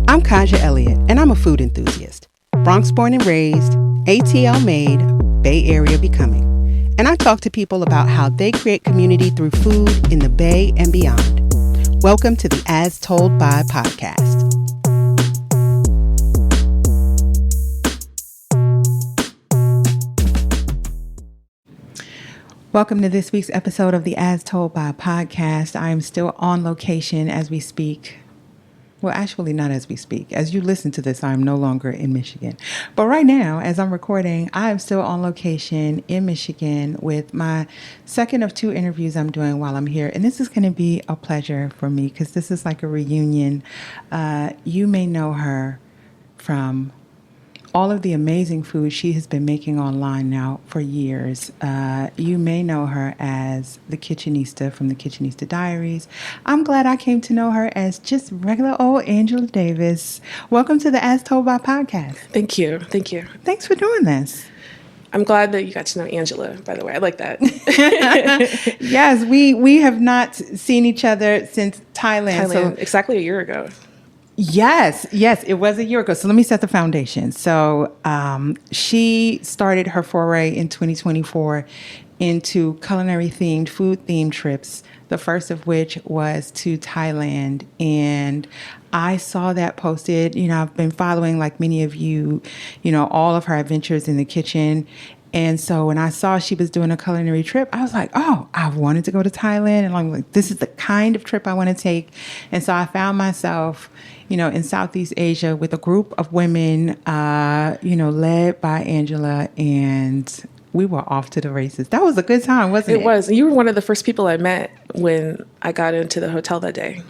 I'm Kahja Elliott, and I'm a food enthusiast. Bronx born and raised, ATL made, Bay Area becoming. And I talk to people about how they create community through food in the Bay and beyond. Welcome to the As Told By podcast. Welcome to this week's episode of the As Told By podcast. I am still on location as we speak. Well, actually not as we speak. As you listen to this, I'm no longer in Michigan. But right now, as I'm recording, I am still on location in Michigan with my second of two interviews I'm doing while I'm here. And this is going to be a pleasure for me because this is like a reunion. You may know her from all of the amazing food she has been making online now for years. You may know her as the Kitchenista from the Kitchenista Diaries. I'm glad I came to know her as just regular old Angela Davis. Welcome to the As Told By podcast. Thank you. Thank you. Thanks for doing this. I'm glad that you got to know Angela, by the way. I like that. Yes, we have not seen each other since Thailand. So exactly a year ago. Yes, it was a year ago. So let me set the foundation. So she started her foray in 2024 into culinary themed, food themed trips, the first of which was to Thailand. And I saw that posted. You know, I've been following, like many of you, all of her adventures in the kitchen. And so when I saw she was doing a culinary trip, I was like, oh, I wanted to go to Thailand. And I'm like, this is the kind of trip I want to take. And so I found myself, in Southeast Asia with a group of women, led by Angela. And we were off to the races. That was a good time, wasn't it? It was. You were one of the first people I met when I got into the hotel that day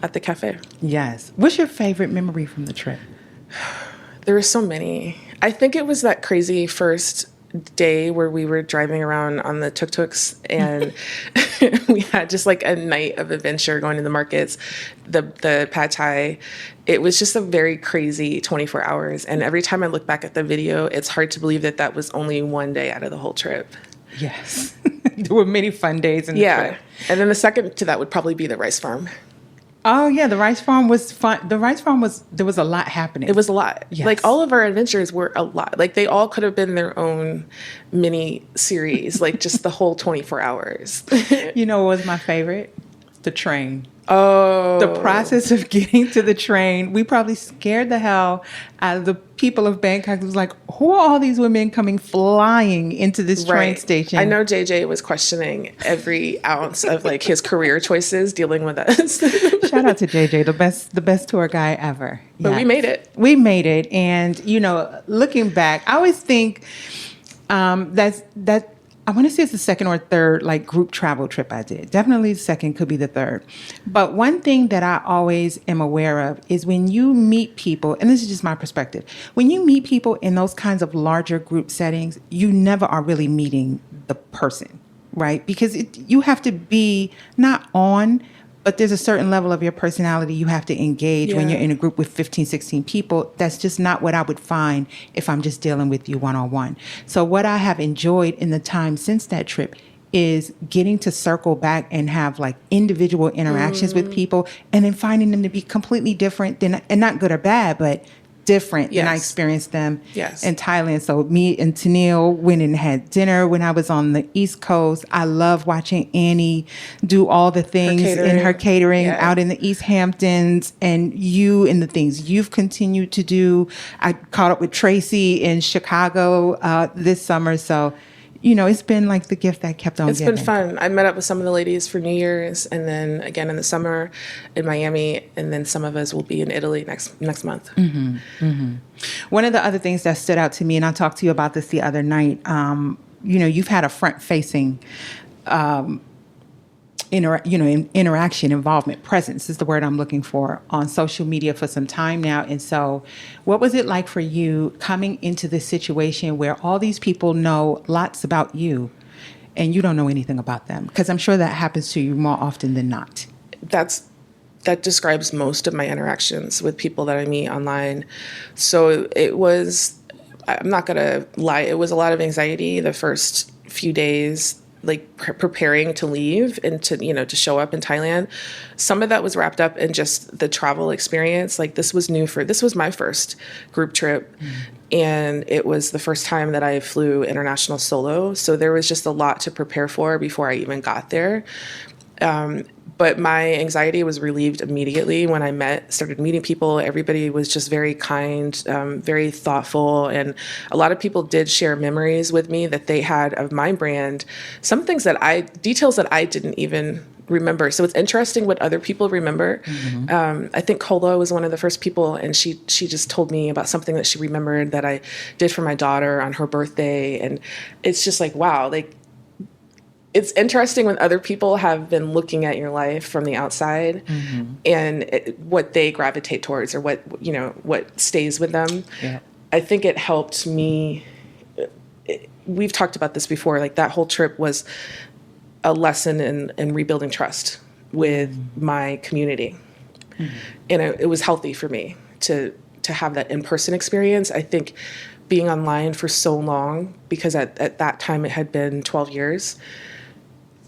at the cafe. Yes. What's your favorite memory from the trip? There were so many. I think it was that crazy first day where we were driving around on the tuk-tuks and we had just like a night of adventure going to the markets, the pad thai. It was just a very crazy 24 hours. And every time I look back at the video, it's hard to believe that was only one day out of the whole trip. Yes. There were many fun days in the trip. And then the second to that would probably be the rice farm. Oh, yeah. The rice farm was fun. The rice farm there was a lot happening. It was a lot. Yes. Like all of our adventures were a lot. Like they all could have been their own mini series, like just the whole 24 hours. You know what was my favorite? The train. Oh. The process of getting to the train. We probably scared the hell out of the people of Bangkok. It was like, who are all these women coming flying into this train station? I know JJ was questioning every ounce of like his career choices dealing with us. Shout out to JJ, the best tour guy ever. But we made it. We made it. And, looking back, I always think that I want to say it's the second or third like group travel trip I did. Definitely the second, could be the third. But one thing that I always am aware of is when you meet people, and this is just my perspective, when you meet people in those kinds of larger group settings, you never are really meeting the person, right? Because you have to be not on, but there's a certain level of your personality you have to engage when you're in a group with 15, 16 people. That's just not what I would find if I'm just dealing with you one-on-one. So what I have enjoyed in the time since that trip is getting to circle back and have like individual interactions with people and then finding them to be completely different and not good or bad, but different than I experienced them in Thailand. So me and Tennille went and had dinner when I was on the East Coast. I love watching Annie do all the things in her catering out in the East Hamptons, and you and the things you've continued to do. I caught up with Tracy in Chicago this summer. So it's been like the gift that kept on giving. It's been fun. I met up with some of the ladies for New Year's and then again in the summer in Miami. And then some of us will be in Italy next month. Mm-hmm. Mm-hmm. One of the other things that stood out to me, and I talked to you about this the other night, you've had a front-facing interaction, involvement, presence is the word I'm looking for on social media for some time now. And so what was it like for you coming into this situation where all these people know lots about you and you don't know anything about them? Because I'm sure that happens to you more often than not. That describes most of my interactions with people that I meet online. So it was, I'm not going to lie, it was a lot of anxiety the first few days. like preparing to leave and to, to show up in Thailand, some of that was wrapped up in just the travel experience. Like this was my first group trip. And it was the first time that I flew international solo. So there was just a lot to prepare for before I even got there. But my anxiety was relieved immediately when I started meeting people. Everybody was just very kind, very thoughtful. And a lot of people did share memories with me that they had of my brand. Some things details that I didn't even remember. So it's interesting what other people remember. I think Kola was one of the first people, and she just told me about something that she remembered that I did for my daughter on her birthday. And it's just like, wow, like, it's interesting when other people have been looking at your life from the outside and what they gravitate towards or what stays with them. Yeah. I think it helped me. We've talked about this before. Like that whole trip was a lesson in rebuilding trust with my community. And it was healthy for me to have that in-person experience. I think being online for so long, because at that time it had been 12 years,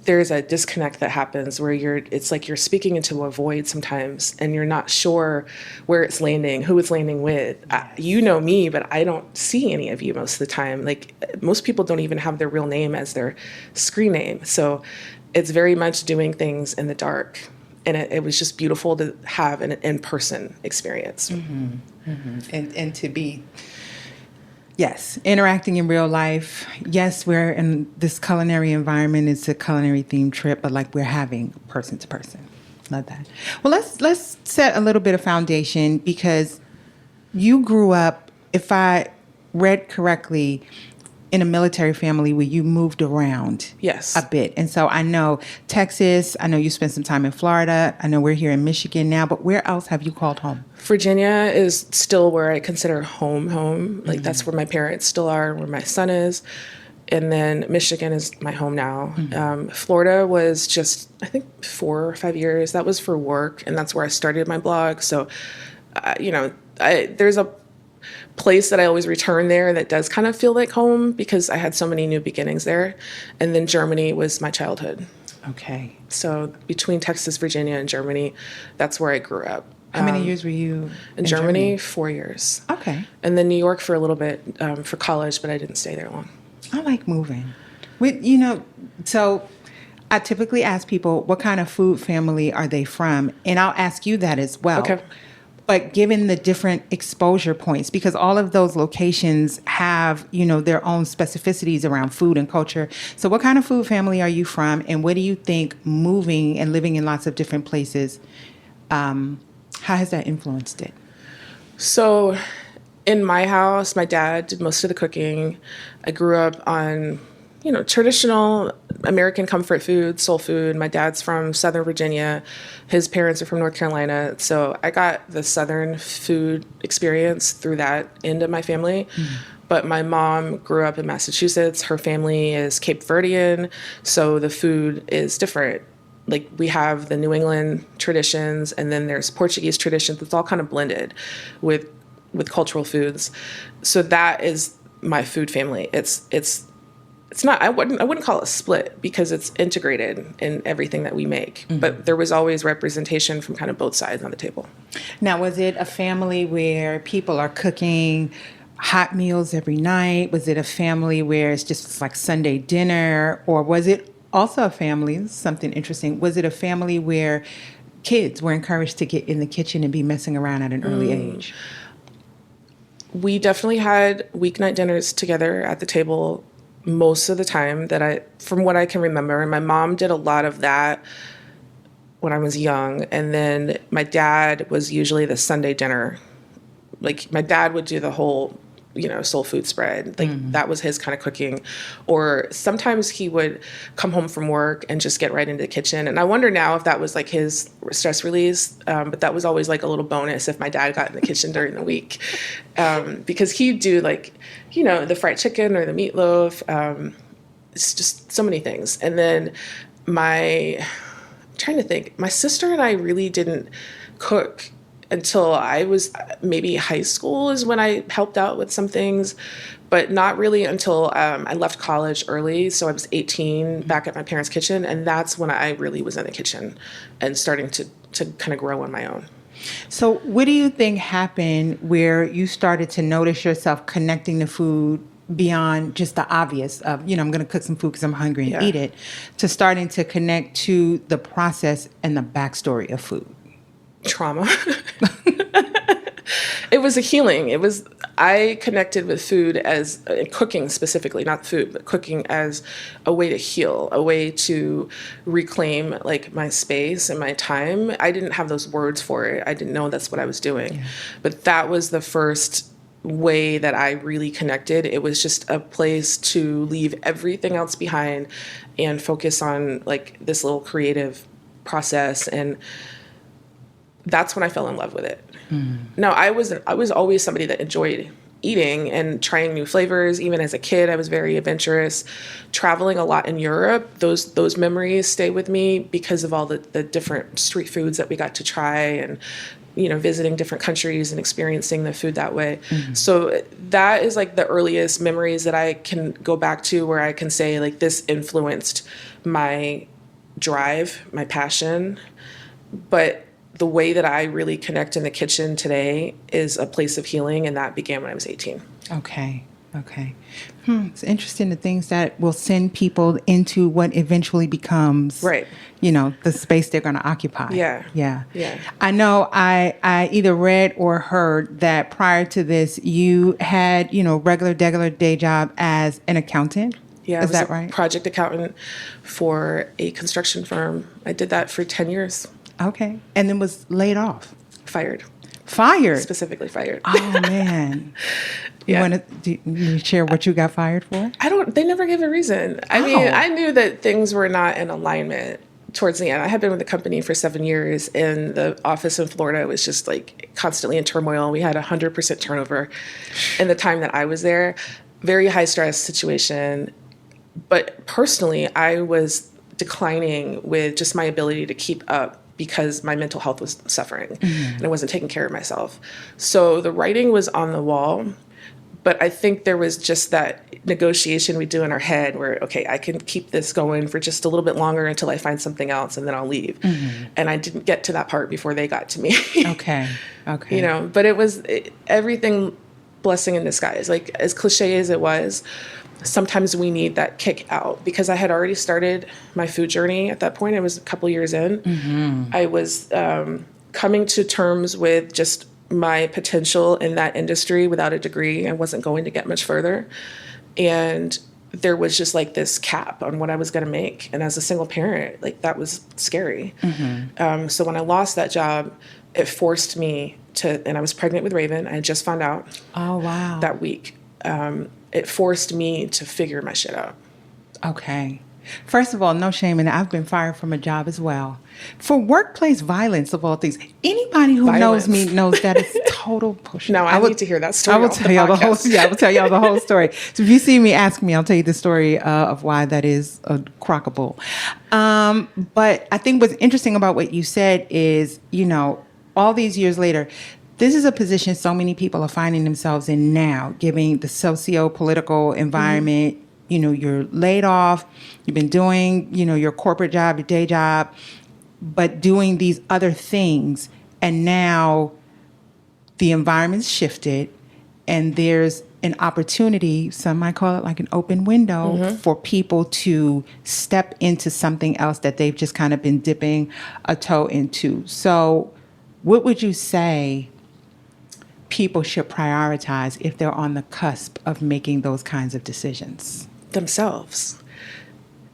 there's a disconnect that happens where it's like you're speaking into a void sometimes, and you're not sure where it's landing, who it's landing with. You know me, but I don't see any of you most of the time. Like most people don't even have their real name as their screen name. So it's very much doing things in the dark. And it was just beautiful to have an in-person experience. And to be... Yes, interacting in real life. Yes, we're in this culinary environment. It's a culinary themed trip, but like we're having person to person. Love that. Well, let's set a little bit of foundation, because you grew up, if I read correctly, in a military family where you moved around a bit. And so I know Texas, I know you spent some time in Florida, I know we're here in Michigan now, but where else have you called home? Virginia is still where I consider home. Like that's where my parents still are, where my son is. And then Michigan is my home now. Florida was just, I think, 4 or 5 years. That was for work, and that's where I started my blog. So, there's a place that I always return there that does kind of feel like home, because I had so many new beginnings there. And then Germany was my childhood. Okay. So between Texas, Virginia, and Germany, that's where I grew up. How many years were you in Germany? 4 years. Okay. And then New York for a little bit for college, but I didn't stay there long. I like moving. So I typically ask people, what kind of food family are they from? And I'll ask you that as well. Okay. But given the different exposure points, because all of those locations have, their own specificities around food and culture. So what kind of food family are you from? And what do you think moving and living in lots of different places, how has that influenced it? So in my house, my dad did most of the cooking. I grew up on, traditional American comfort food, soul food. My dad's from Southern Virginia. His parents are from North Carolina. So I got the Southern food experience through that end of my family. But my mom grew up in Massachusetts. Her family is Cape Verdean. So the food is different. Like we have the New England traditions, and then there's Portuguese traditions. It's all kind of blended with cultural foods. So that is my food family. It's not, I wouldn't call it a split, because it's integrated in everything that we make. But there was always representation from kind of both sides on the table. Now, was it a family where people are cooking hot meals every night? Was it a family where it's just like Sunday dinner? Or was it also a family, something interesting, was it a family where kids were encouraged to get in the kitchen and be messing around at an early age? We definitely had weeknight dinners together at the table most of the time, from what I can remember. And my mom did a lot of that when I was young. And then my dad was usually the Sunday dinner. Like my dad would do the whole, soul food spread. Like that was his kind of cooking. Or sometimes he would come home from work and just get right into the kitchen. And I wonder now if that was like his stress release. But that was always like a little bonus if my dad got in the kitchen during the week. Because he'd do like, the fried chicken or the meatloaf. It's just so many things. And then I'm trying to think, my sister and I really didn't cook until I was maybe high school is when I helped out with some things, but not really until I left college early. So I was 18 back at my parents' kitchen, and that's when I really was in the kitchen and starting to kind of grow on my own. So what do you think happened where you started to notice yourself connecting to food beyond just the obvious of, I'm going to cook some food because I'm hungry and eat it, to starting to connect to the process and the backstory of food? Trauma. It was a healing. I connected with food as cooking specifically, not food, but cooking as a way to heal, a way to reclaim like my space and my time. I didn't have those words for it. I didn't know that's what I was doing. Yeah. But that was the first way that I really connected. It was just a place to leave everything else behind and focus on like this little creative process. And that's when I fell in love with it. Now, I was always somebody that enjoyed eating and trying new flavors. Even as a kid, I was very adventurous. Traveling a lot in Europe, those memories stay with me because of all the different street foods that we got to try, and visiting different countries and experiencing the food that way. So that is like the earliest memories that I can go back to, where I can say like this influenced my drive, my passion. But the way that I really connect in the kitchen today is a place of healing, and that began when I was 18. Okay. It's interesting, the things that will send people into what eventually becomes, right, the space they're going to occupy. Yeah. I know I either read or heard that prior to this, you had, regular day job as an accountant. Yeah, is that right? Project accountant for a construction firm. I did that for 10 years. Okay. And then was laid off? Fired. Specifically fired. Oh, man. Do you share what you got fired for? They never gave a reason. I mean, I knew that things were not in alignment towards the end. I had been with the company for 7 years, and the office in Florida was just like constantly in turmoil. We had 100% turnover in the time that I was there. Very high stress situation. But personally, I was declining with just my ability to keep up, because my mental health was suffering and I wasn't taking care of myself. So the writing was on the wall, but I think there was just that negotiation we do in our head where, okay, I can keep this going for just a little bit longer until I find something else, and then I'll leave. And I didn't get to that part before they got to me. Okay. But it was everything blessing in disguise. Like, as cliche as it was, sometimes we need that kick out, because I had already started my food journey at that point. I was a couple years in. I was coming to terms with just my potential in that industry without a degree. I wasn't going to get much further. And there was just like this cap on what I was going to make. And as a single parent, like, that was scary. So when I lost that job, it forced me to, and I was pregnant with Raven. I had just found out that week. It forced me to figure my shit out. Okay. First of all, no shame in it. I've been fired from a job as well. For workplace violence, of all things. Anybody who knows me knows that it's total push. No, I need to hear that story. I will tell y'all the whole. Yeah, I will tell y'all the whole story. So if you see me, ask me. I'll tell you the story of why that is a crock of bull. But I think what's interesting about what you said is, all these years later, this is a position so many people are finding themselves in now, given the socio-political environment. You're laid off, you've been doing, your corporate job, your day job, but doing these other things. And now the environment's shifted, and there's an opportunity, some might call it like an open window, for people to step into something else that they've just kind of been dipping a toe into. So what would you say people should prioritize if they're on the cusp of making those kinds of decisions? Themselves.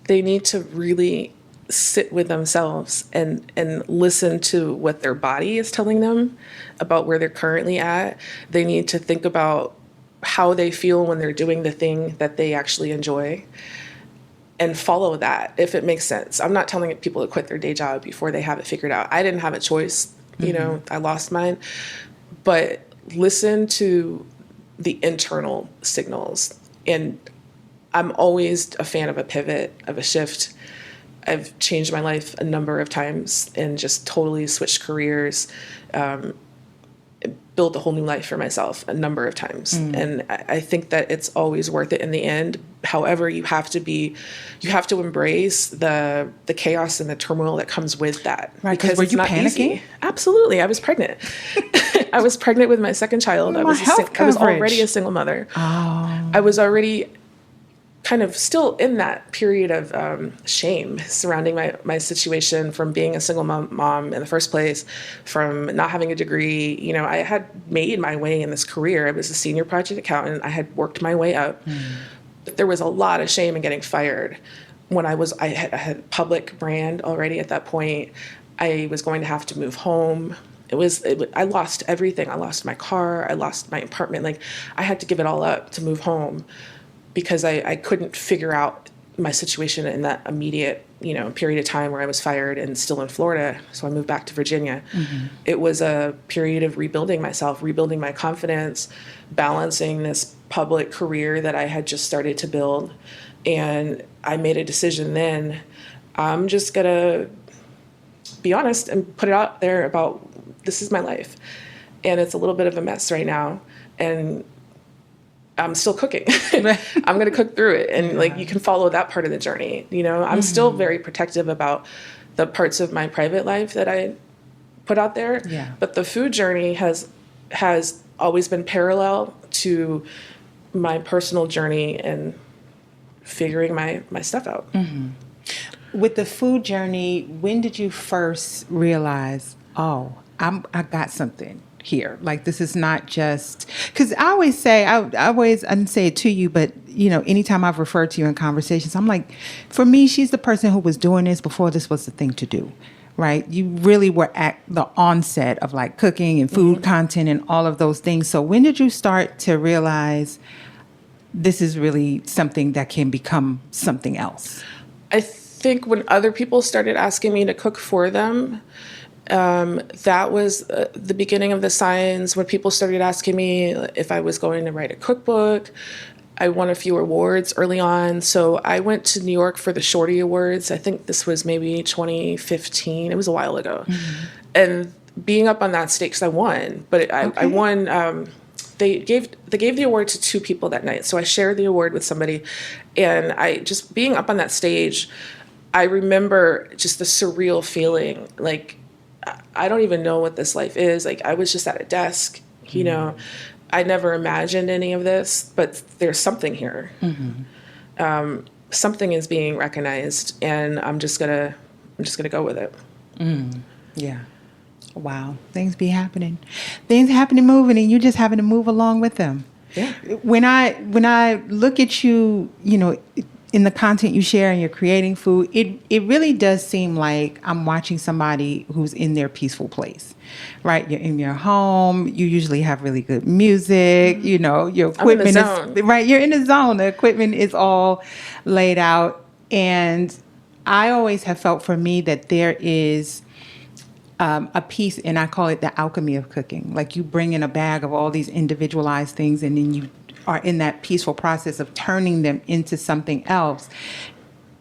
They need to really sit with themselves and listen to what their body is telling them about where they're currently at. They need to think about how they feel when they're doing the thing that they actually enjoy, and follow that if it makes sense. I'm not telling people to quit their day job before they have it figured out. I didn't have a choice. I lost mine. But listen to the internal signals. And I'm always a fan of a pivot, of a shift. I've changed my life a number of times and just totally switched careers. built a whole new life for myself a number of times. And I think that it's always worth it in the end. However, you have to embrace the chaos and the turmoil that comes with that. Right, because were you panicking? Easy. Absolutely. I was pregnant. I was pregnant with my second child. I was already a single mother. Oh. I was already kind of still in that period of shame surrounding my situation from being a single mom in the first place, from not having a degree. You know, I had made my way in this career. I was a senior project accountant. I had worked my way up. But there was a lot of shame in getting fired. When I had a public brand already at that point. I was going to have to move home. I lost everything. I lost my car. I lost my apartment. Like, I had to give it all up to move home, because I couldn't figure out my situation in that immediate, period of time where I was fired and still in Florida. So I moved back to Virginia. It was a period of rebuilding myself, rebuilding my confidence, balancing this public career that I had just started to build. And I made a decision then. I'm just going to be honest and put it out there about, this is my life. And it's a little bit of a mess right now. And I'm still cooking. I'm going to cook through it. And you can follow that part of the journey. I'm still very protective about the parts of my private life that I put out there. Yeah. But the food journey has always been parallel to my personal journey and figuring my stuff out. With the food journey, when did you first realize, I got something here? Like, this is not just, because I always say, I didn't say it to you, but anytime I've referred to you in conversations, I'm like, for me, she's the person who was doing this before this was the thing to do, right? You really were at the onset of like cooking and food content and all of those things. So when did you start to realize this is really something that can become something else? I think when other people started asking me to cook for them, that was the beginning of the signs. When people started asking me if I was going to write a cookbook. I won a few awards early on. So I went to New York for the Shorty Awards. I think this was maybe 2015. It was a while ago. And being up on that stage, 'cause I won, but I won. They gave the award to two people that night. So I shared the award with somebody, and I just being up on that stage, I remember just the surreal feeling. Like, I don't even know what this life is. Like, I was just at a desk, I never imagined any of this, but there's something here. Something is being recognized, and I'm just gonna go with it. Yeah. Wow. Things be happening. Things happening, moving, and you just having to move along with them. Yeah. When I look at you, in the content you share and you're creating food, it really does seem like I'm watching somebody who's in their peaceful place, right? You're in your home. You usually have really good music. Your equipment is right. You're in the zone. The equipment is all laid out. And I always have felt, for me, that there is a piece, and I call it the alchemy of cooking. Like, you bring in a bag of all these individualized things, and then you are in that peaceful process of turning them into something else.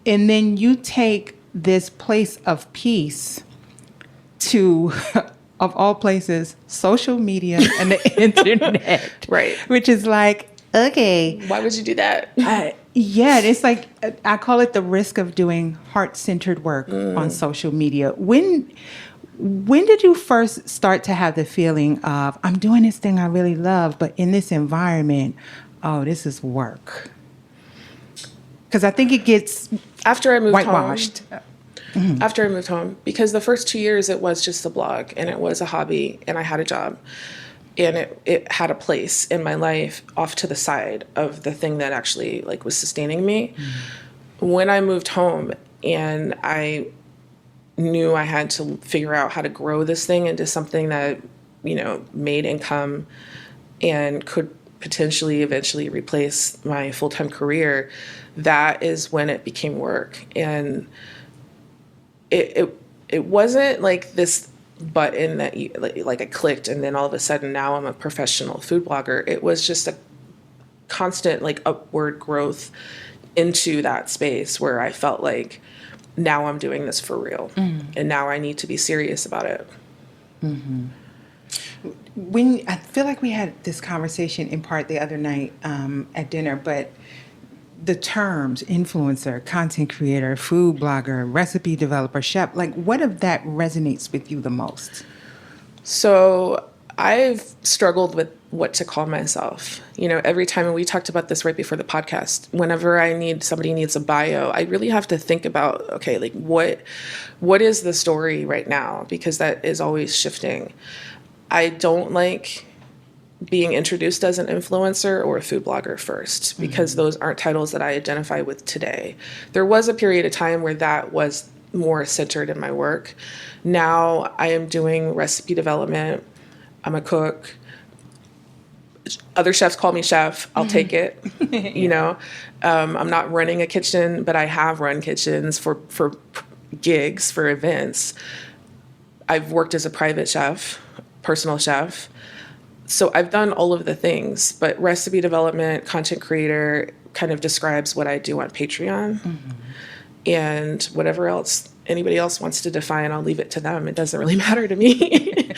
And then you take this place of peace to, of all places, social media and the internet. Right. Which is like, okay. Why would you do that? Yeah, it's like, I call it the risk of doing heart-centered work on social media. When did you first start to have the feeling of, I'm doing this thing I really love, but in this environment, this is work? Because I think it gets after I moved whitewashed. Home. After I moved home, because the first 2 years it was just a blog and it was a hobby and I had a job and it had a place in my life off to the side of the thing that actually was sustaining me. When I moved home and I knew I had to figure out how to grow this thing into something that, made income and could potentially eventually replace my full-time career, that is when it became work. And it wasn't like this button that I clicked and then all of a sudden now I'm a professional food blogger. It was just a constant upward growth into that space where I felt like, now I'm doing this for real. And now I need to be serious about it. When I feel like we had this conversation in part the other night at dinner, but the terms influencer, content creator, food blogger, recipe developer, chef, like what of that resonates with you the most? So I've struggled with what to call myself. You know, every time, and we talked about this right before the podcast, whenever somebody needs a bio, I really have to think about, okay, like what is the story right now? Because that is always shifting. I don't like being introduced as an influencer or a food blogger first, because those aren't titles that I identify with today. There was a period of time where that was more centered in my work. Now I am doing recipe development. I'm a cook. Other chefs call me chef. I'll take it. You know, I'm not running a kitchen, but I have run kitchens for gigs, for events. I've worked as a private chef, personal chef. So I've done all of the things, but recipe development, content creator kind of describes what I do on Patreon. And whatever else anybody else wants to define, I'll leave it to them. It doesn't really matter to me.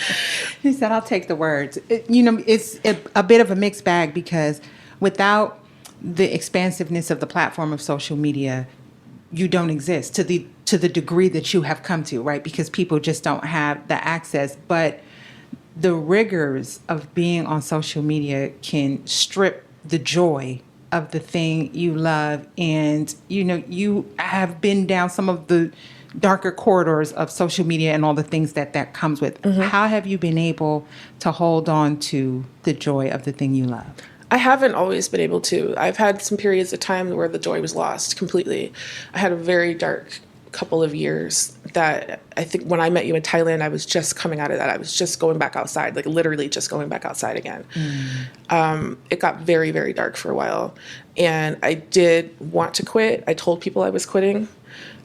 He said, I'll take the words. It's a bit of a mixed bag because without the expansiveness of the platform of social media, you don't exist to the degree that you have come to, right? Because people just don't have the access. But the rigors of being on social media can strip the joy of the thing you love. And, you have been down some of the darker corridors of social media and all the things that comes with. How have you been able to hold on to the joy of the thing you love? I haven't always been able to. I've had some periods of time where the joy was lost completely. I had a very dark couple of years that I think when I met you in Thailand, I was just coming out of that. I was just going back outside, like literally just going back outside again. It got very, very dark for a while. And I did want to quit. I told people I was quitting.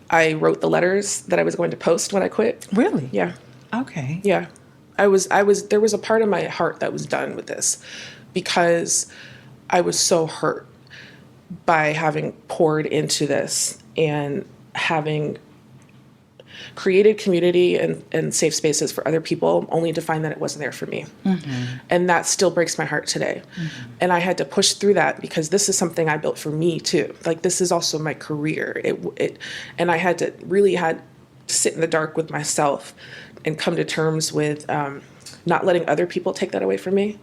I wrote the letters that I was going to post when I quit. Really? Yeah. Okay. Yeah. There was a part of my heart that was done with this because I was so hurt by having poured into this and having created community and safe spaces for other people, only to find that it wasn't there for me. And that still breaks my heart today. And I had to push through that because this is something I built for me too. Like this is also my career. And I had to sit in the dark with myself and come to terms with not letting other people take that away from me,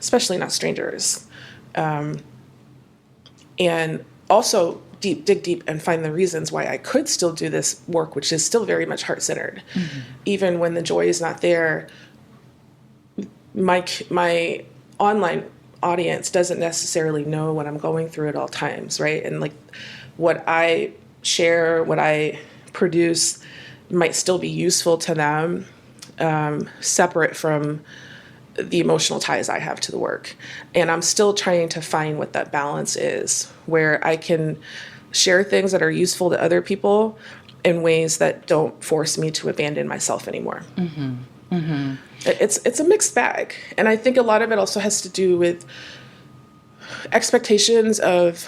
especially not strangers. And also dig deep and find the reasons why I could still do this work, which is still very much heart-centered. Even when the joy is not there, my online audience doesn't necessarily know what I'm going through at all times, right? And like what I share, what I produce might still be useful to them, separate from the emotional ties I have to the work. And I'm still trying to find what that balance is, where I can share things that are useful to other people in ways that don't force me to abandon myself anymore. It's a mixed bag. And I think a lot of it also has to do with expectations of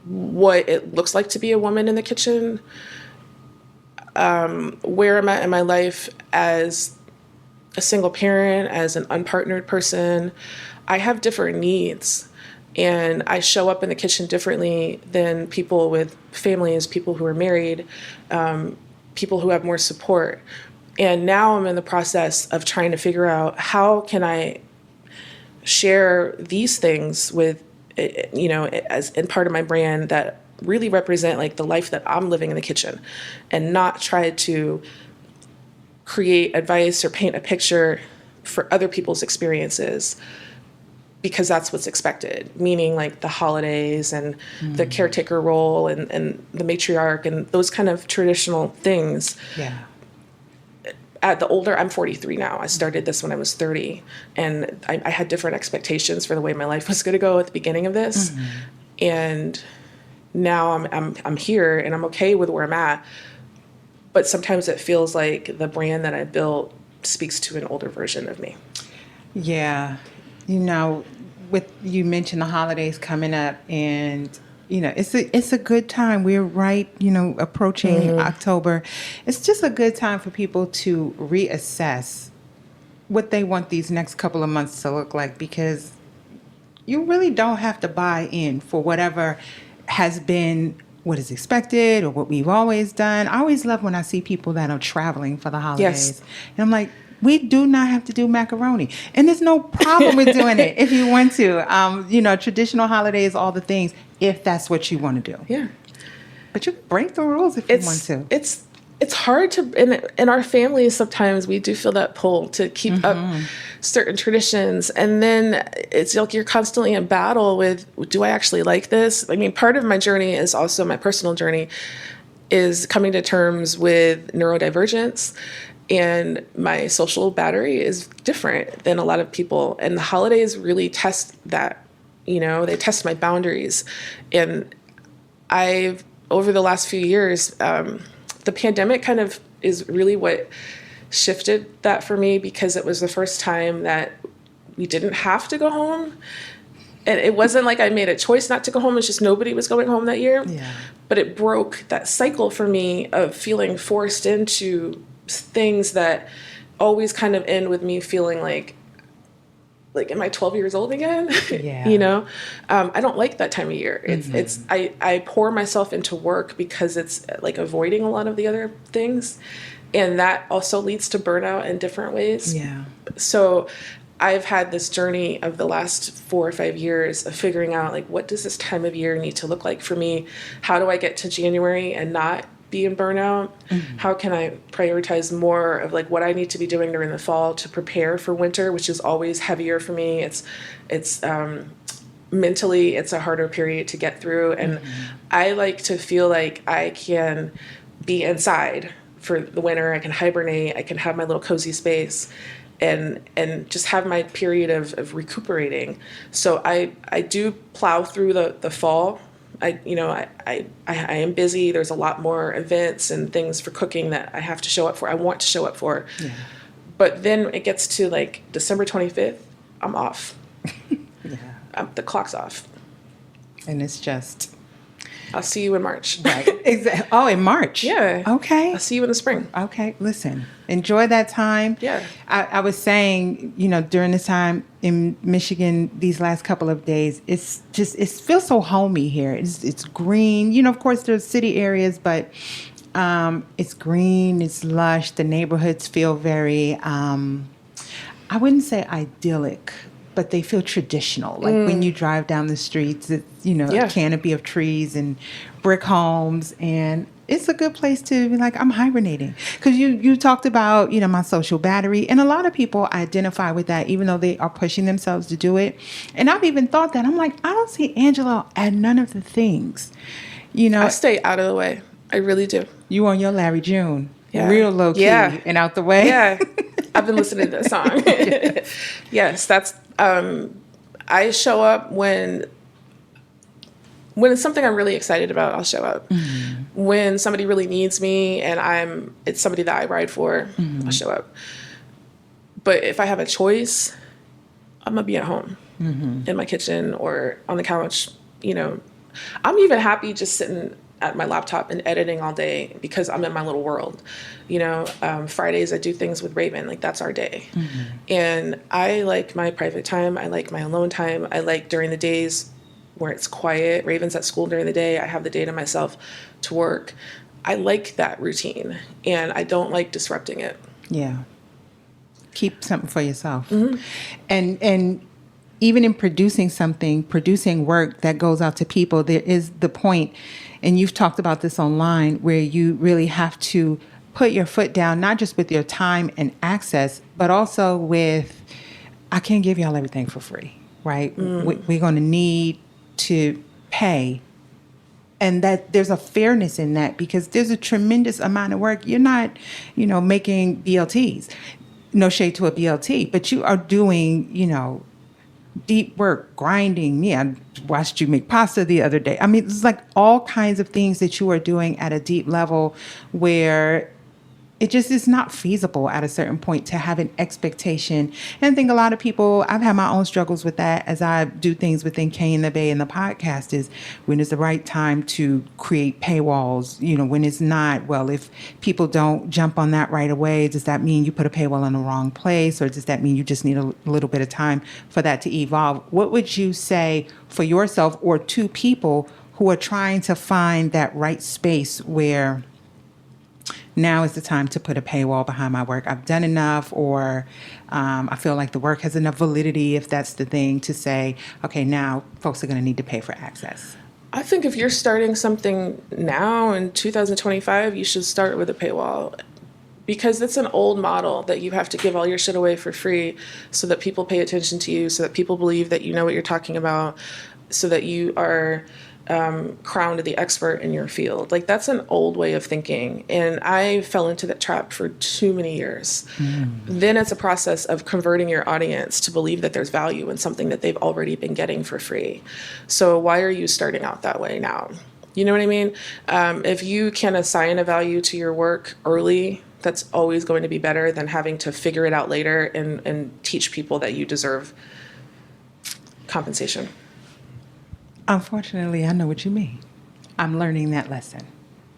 what it looks like to be a woman in the kitchen. Where I'm at in my life as a single parent, as an unpartnered person, I have different needs. And I show up in the kitchen differently than people with families, people who are married, people who have more support. And now I'm in the process of trying to figure out how can I share these things with, as in part of my brand that really represent like the life that I'm living in the kitchen, and not try to create advice or paint a picture for other people's experiences because that's what's expected, meaning like the holidays and the caretaker role and the matriarch and those kind of traditional things. Yeah. At the older, I'm 43 now. I started this when I was 30, and I had different expectations for the way my life was going to go at the beginning of this. And now I'm here and I'm okay with where I'm at. But sometimes it feels like the brand that I built speaks to an older version of me. Yeah. You mentioned the holidays coming up, and it's a good time. We're right, approaching October. It's just a good time for people to reassess what they want these next couple of months to look like, because you really don't have to buy in for whatever has been what is expected or what we've always done. I always love when I see people that are traveling for the holidays. Yes. And I'm like, we do not have to do macaroni. And there's no problem with doing it if you want to. Traditional holidays, all the things, if that's what you want to do. Yeah. But you can break the rules if you want to. It's hard to, in our families, sometimes we do feel that pull to keep up certain traditions. And then it's like you're constantly in battle with, do I actually like this? I mean, part of my journey is also my personal journey is coming to terms with neurodivergence. And my social battery is different than a lot of people. And the holidays really test that, they test my boundaries. And over the last few years, the pandemic kind of is really what shifted that for me, because it was the first time that we didn't have to go home. And it wasn't like I made a choice not to go home. It's just nobody was going home that year. Yeah. But it broke that cycle for me of feeling forced into things that always kind of end with me feeling like, am I 12 years old again? Yeah. I don't like that time of year. I pour myself into work because it's like avoiding a lot of the other things. And that also leads to burnout in different ways. Yeah. So I've had this journey of the last 4 or 5 years of figuring out, like, what does this time of year need to look like for me? How do I get to January and not be in burnout? How can I prioritize more of like what I need to be doing during the fall to prepare for winter, which is always heavier for me. It's mentally, it's a harder period to get through. And I like to feel like I can be inside for the winter. I can hibernate. I can have my little cozy space and just have my period of recuperating. So I do plow through the fall. I am busy. There's a lot more events and things for cooking that I have to show up for. I want to show up for. Yeah. But then it gets to like December 25th, I'm off. Yeah. The clock's off. And it's just... I'll see you in March. Right. Exactly. Oh, in March. Yeah. Okay. I'll see you in the spring. Okay. Listen, enjoy that time. Yeah. I was saying, during this time in Michigan, these last couple of days, it feels so homey here. It's green. Of course, there's city areas, but it's green. It's lush. The neighborhoods feel very, I wouldn't say idyllic, but they feel traditional. Like when you drive down the streets, it's, a canopy of trees and brick homes. And it's a good place to be like, I'm hibernating. Because you talked about, my social battery. And a lot of people identify with that, even though they are pushing themselves to do it. And I've even thought that. I'm like, I don't see Angela at none of the things. I stay out of the way. I really do. You on your Larry June. Yeah. Real low key and out the way. Yeah. I've been listening to that song. Yes, that's... I show up when it's something I'm really excited about. I'll show up. When somebody really needs me and it's somebody that I ride for, I'll show up. But if I have a choice, I'm gonna be at home in my kitchen or on the couch. I'm even happy just sitting at my laptop and editing all day because I'm in my little world. Fridays I do things with Raven, like that's our day. And I like my private time. I like my alone time. I like during the days where it's quiet. Raven's at school during the day. I have the day to myself to work. I like that routine and I don't like disrupting it. Yeah. Keep something for yourself. And even in producing work that goes out to people, there is the point, and you've talked about this online, where you really have to put your foot down, not just with your time and access, but also with, I can't give y'all everything for free, right? We're going to need to pay. And that there's a fairness in that because there's a tremendous amount of work. You're not, making BLTs. No shade to a BLT, but you are doing, deep work, grinding. Yeah, I watched you make pasta the other day. I mean, it's like all kinds of things that you are doing at a deep level where it just is not feasible at a certain point to have an expectation. And I think a lot of people, I've had my own struggles with that as I do things within K in the Bay and the podcast, is when is the right time to create paywalls? When it's not, well, if people don't jump on that right away, does that mean you put a paywall in the wrong place? Or does that mean you just need a little bit of time for that to evolve? What would you say for yourself or to people who are trying to find that right space where now is the time to put a paywall behind my work? I've done enough, or I feel like the work has enough validity, if that's the thing, to say, okay, now folks are going to need to pay for access. I think if you're starting something now in 2025, you should start with a paywall, because it's an old model that you have to give all your shit away for free so that people pay attention to you, so that people believe that you know what you're talking about, so that you are crowned the expert in your field. Like, that's an old way of thinking. And I fell into that trap for too many years. Then it's a process of converting your audience to believe that there's value in something that they've already been getting for free. So why are you starting out that way now? You know what I mean? If you can assign a value to your work early, that's always going to be better than having to figure it out later and teach people that you deserve compensation. Unfortunately, I know what you mean. I'm learning that lesson.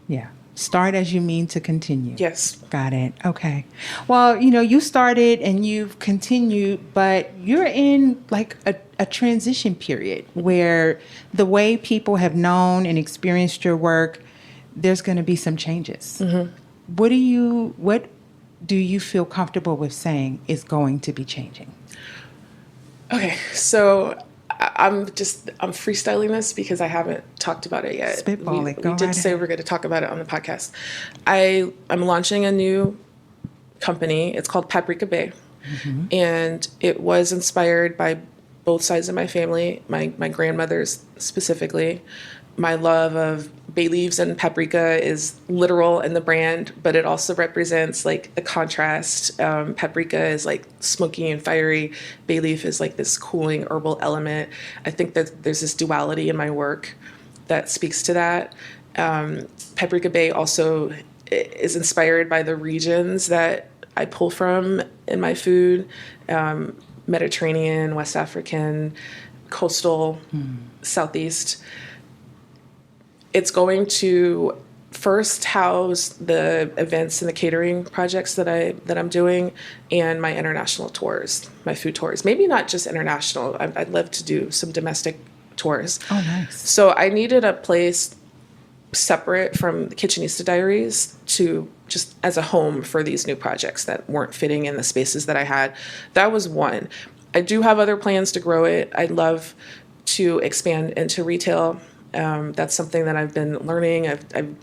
Yeah. Start as you mean to continue. Yes. Got it. Okay. Well, you started and you've continued, but you're in like a transition period where the way people have known and experienced your work, there's going to be some changes. Mm-hmm. What do you feel comfortable with saying is going to be changing? Okay. So I'm freestyling this because I haven't talked about it yet. Spitball it. Go we did right say ahead. we're going to talk about it on the podcast. I'm launching a new company. It's called Paprika Bay. Mm-hmm. And it was inspired by both sides of my family, my grandmother's specifically. My love of bay leaves and paprika is literal in the brand, but it also represents like the contrast. Paprika is like smoky and fiery. Bay leaf is like this cooling herbal element. I think that there's this duality in my work that speaks to that. Paprika Bay also is inspired by the regions that I pull from in my food. Mediterranean, West African, coastal, Southeast. It's going to first house the events and the catering projects that I'm doing, and my international tours, my food tours. Maybe not just international. I'd love to do some domestic tours. Oh, nice. So I needed a place separate from the Kitchenista Diaries to just as a home for these new projects that weren't fitting in the spaces that I had. That was one. I do have other plans to grow it. I'd love to expand into retail. That's something that I've been learning. I've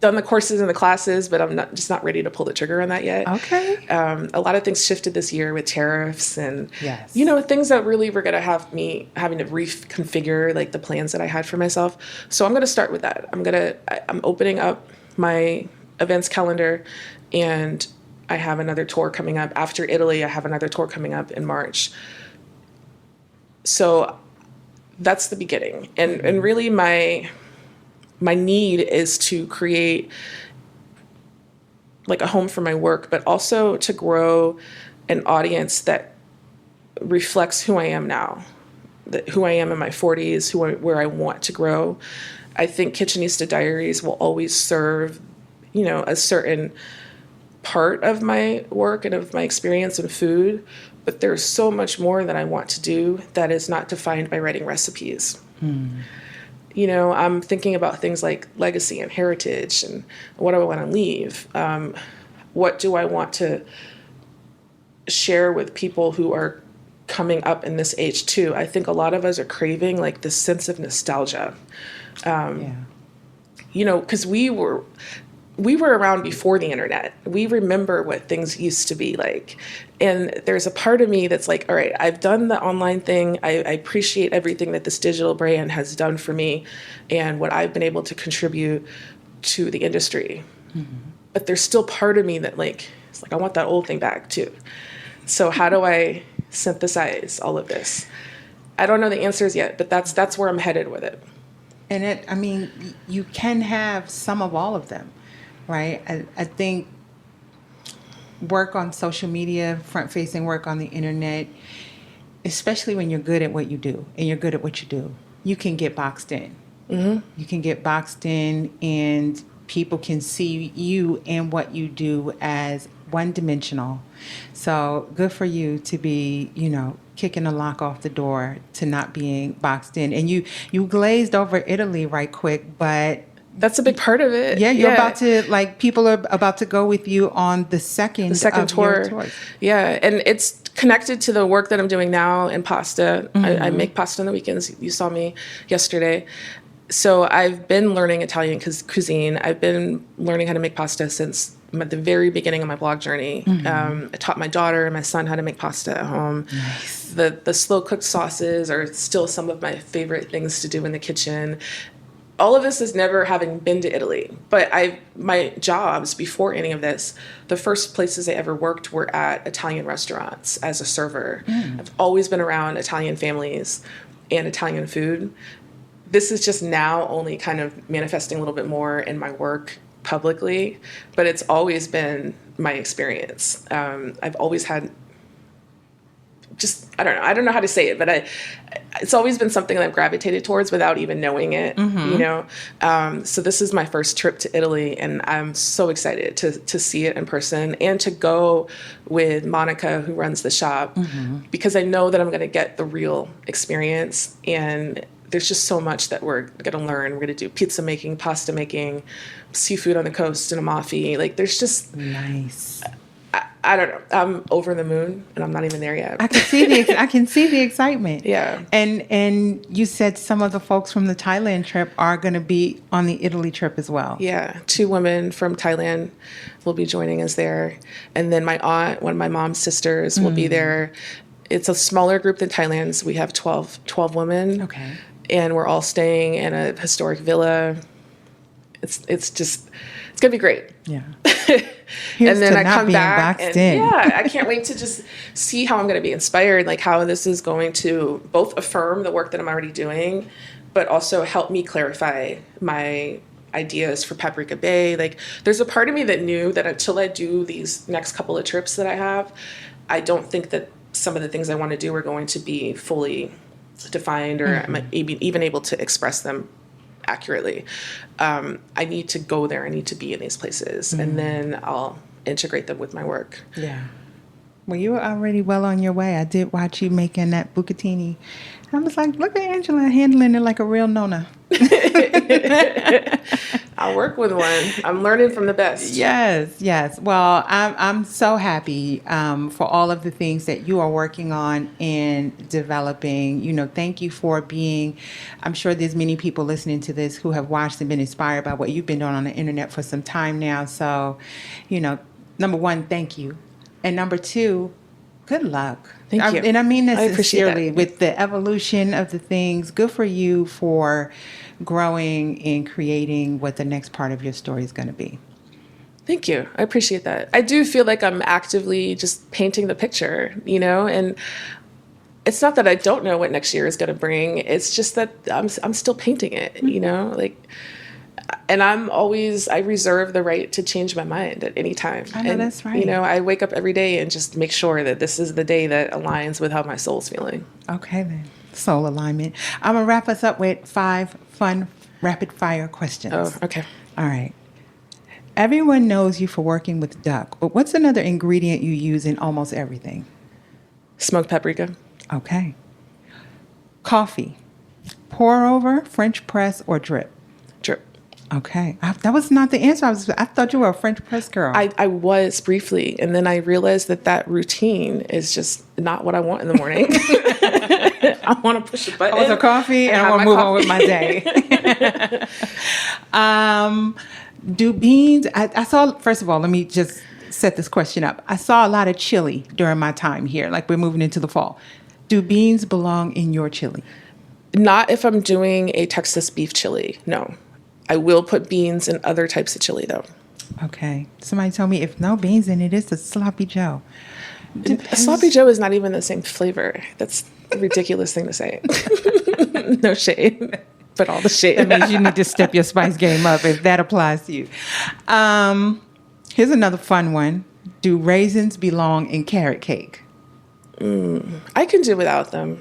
done the courses and the classes, but I'm not ready to pull the trigger on that yet. Okay. A lot of things shifted this year with tariffs and, yes, things that really were going to have me having to reconfigure like the plans that I had for myself. So I'm going to start with that. I'm opening up my events calendar, and I have another tour coming up after Italy. I have another tour coming up in March. So that's the beginning. And really my need is to create like a home for my work, but also to grow an audience that reflects who I am now, who I am in my 40s, where I want to grow. I think Kitchenista Diaries will always serve, a certain part of my work and of my experience in food, but there's so much more that I want to do that is not defined by writing recipes. I'm thinking about things like legacy and heritage and what do I want to leave? What do I want to share with people who are coming up in this age too? I think a lot of us are craving like this sense of nostalgia. Because we were around before the internet. We remember what things used to be like. And there's a part of me that's like, all right, I've done the online thing. I appreciate everything that this digital brand has done for me and what I've been able to contribute to the industry. Mm-hmm. But there's still part of me that it's like, I want that old thing back too. So how do I synthesize all of this? I don't know the answers yet, but that's where I'm headed with it. And you can have some of all of them. Right. I think work on social media, front-facing work on the internet, especially when you're good at what you do and you're good at what you do, you can get boxed in. You can get boxed in, and people can see you and what you do as one-dimensional. So good for you to be, kicking the lock off the door to not being boxed in. And you glazed over Italy right quick, but that's a big part of it. Yeah, you're about to, people are about to go with you on the second tour. Yeah, and it's connected to the work that I'm doing now in pasta. I make pasta on the weekends. You saw me yesterday. So I've been learning Italian cuisine. I've been learning how to make pasta since the very beginning of my blog journey. I taught my daughter and my son how to make pasta at home. Nice. The slow cooked sauces are still some of my favorite things to do in the kitchen. All of this is never having been to Italy, but my jobs before any of this, the first places I ever worked were at Italian restaurants as a server. I've always been around Italian families and Italian food. This is just now only kind of manifesting a little bit more in my work publicly, but it's always been my experience. I've always had I don't know how to say it, but it's always been something that I've gravitated towards without even knowing it, So this is my first trip to Italy, and I'm so excited to see it in person and to go with Monica, who runs the shop, because I know that I'm going to get the real experience, and there's just so much that we're going to learn. We're going to do pizza making, pasta making, seafood on the coast in Amalfi. There's just... Nice. I don't know. I'm over the moon, and I'm not even there yet. I can see the excitement. Yeah. And you said some of the folks from the Thailand trip are going to be on the Italy trip as well. Yeah. 2 women from Thailand will be joining us there. And then my aunt, one of my mom's sisters, will be there. It's a smaller group than Thailand's. We have 12 women. Okay. And we're all staying in a historic villa. It's going to be great. Yeah. And then I come back and I can't wait to just see how I'm going to be inspired, how this is going to both affirm the work that I'm already doing, but also help me clarify my ideas for Paprika Bay. There's a part of me that knew that until I do these next couple of trips that I have, I don't think that some of the things I want to do are going to be fully defined or I'm even able to express them accurately. I need to go there. I need to be in these places, and then I'll integrate them with my work. Yeah. Well, you were already well on your way. I did watch you making that bucatini. And I was like, look at Angela handling it like a real Nona. I'll work with one. I'm learning from the best. Yes. Well, I'm so happy for all of the things that you are working on and developing. Thank you for being, I'm sure there's many people listening to this who have watched and been inspired by what you've been doing on the internet for some time now. So, number one, thank you. And number two, good luck. Thank you. And I mean that I sincerely. With the evolution of the things, good for you for growing and creating what the next part of your story is going to be. Thank you. I appreciate that. I do feel like I'm actively just painting the picture, and it's not that I don't know what next year is going to bring. It's just that I'm still painting it, and I reserve the right to change my mind at any time. I know, that's right. I wake up every day and just make sure that this is the day that aligns with how my soul's feeling. Okay, then. Soul alignment. I'm going to wrap us up with 5 fun rapid fire questions. Oh, okay. All right. Everyone knows you for working with duck, but what's another ingredient you use in almost everything? Smoked paprika. Okay. Coffee. Pour over, French press, or drip? Drip. Okay. That was not the answer. I thought you were a French press girl. I was briefly, and then I realized that routine is just not what I want in the morning. I want to push a button. I want some coffee, and I want to move on with my day. Do beans... I saw... First of all, let me just set this question up. I saw a lot of chili during my time here, we're moving into the fall. Do beans belong in your chili? Not if I'm doing a Texas beef chili, no. I will put beans in other types of chili, though. Okay. Somebody told me if no beans in it, it's a sloppy Joe. A sloppy Joe is not even the same flavor. That's a ridiculous thing to say. No shade, but all the shade. That means you need to step your spice game up if that applies to you. Here's another fun one. do raisins belong in carrot cake? I can do without them.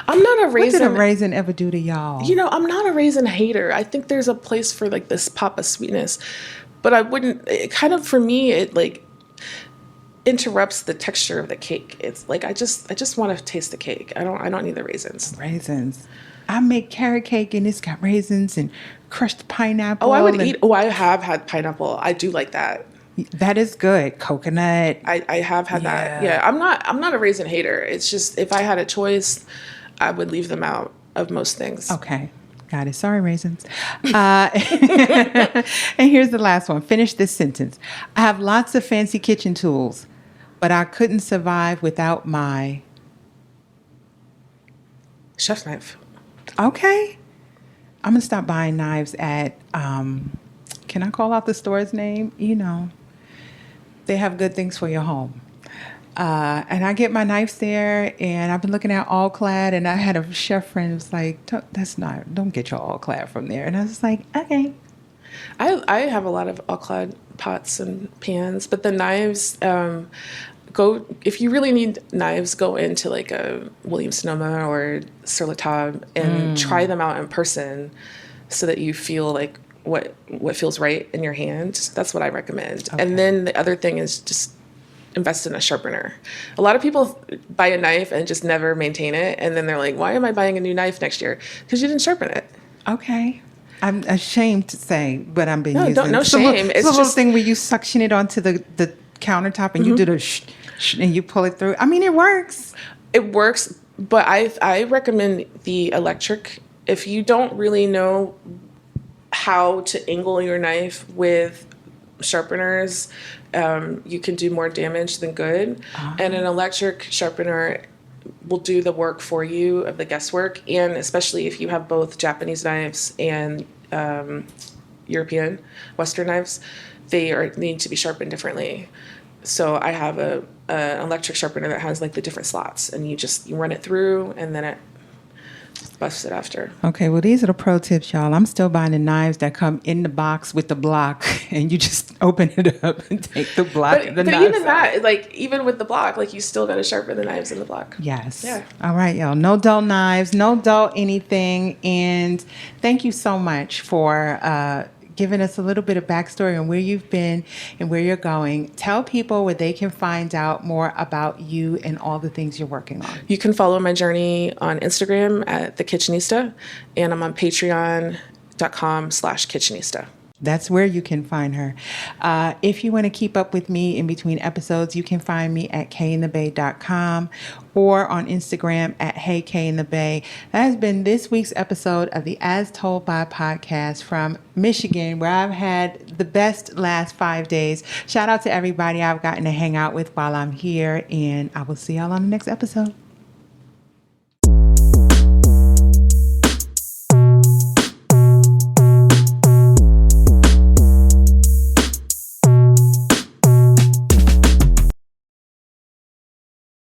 I'm not a What raisin. did a raisin ever do to y'all? I'm not a raisin hater. I think there's a place for like this pop of sweetness, but I wouldn't. It kind of, for me, it like interrupts the texture of the cake. It's like I just want to taste the cake. I don't need the raisins. Raisins. I make carrot cake and it's got raisins and crushed pineapple. Oh, I would eat. Oh, I have had pineapple. I do like that. That is good. Coconut. I have had that. Yeah, I'm not a raisin hater. It's just if I had a choice, I would leave them out of most things. Okay. Got it. Sorry, raisins. And here's the last one. Finish this sentence. I have lots of fancy kitchen tools, but I couldn't survive without my... Chef's knife. Okay. I'm going to stop buying knives at... can I call out the store's name? They have good things for your home. And I get my knives there, and I've been looking at All Clad, and I had a chef friend who was like, don't get your All Clad from there. And I was like, okay. I have a lot of All Clad pots and pans, but the knives, if you really need knives, go into like a Williams Sonoma or Sur La Table and try them out in person so that you feel like what feels right in your hand. That's what I recommend. Okay. And then the other thing is just invest in a sharpener. A lot of people buy a knife and just never maintain it, and then they're like, why am I buying a new knife next year? Because you didn't sharpen it. Okay. I'm ashamed to say, but I've been using... No shame. It's a little thing where you suction it onto the countertop and you do the and you pull it through. I mean, it works. It works, but I recommend the electric. If you don't really know how to angle your knife with sharpeners, you can do more damage than good. And an electric sharpener will do the work for you of the guesswork, and especially if you have both Japanese knives and European Western knives, they need to be sharpened differently. So I have an electric sharpener that has like the different slots, and you run it through, and then it buffs it after. Okay, well, these are the pro tips, y'all. I'm still buying the knives that come in the box with the block, and you just open it up and take the block. But even that, like even with the block, like you still got to sharpen the knives in the block. Yes. Yeah. All right, y'all. No dull knives, no dull anything. And thank you so much for giving us a little bit of backstory on where you've been and where you're going. Tell people where they can find out more about you and all the things you're working on. You can follow my journey on Instagram at the Kitchenista, and I'm on patreon.com/Kitchenista. That's where you can find her. If you want to keep up with me in between episodes, you can find me at kayinthebay.com or on Instagram at heykayinthebay. That has been this week's episode of the As Told By podcast from Michigan, where I've had the best last 5 days. Shout out to everybody I've gotten to hang out with while I'm here, and I will see y'all on the next episode.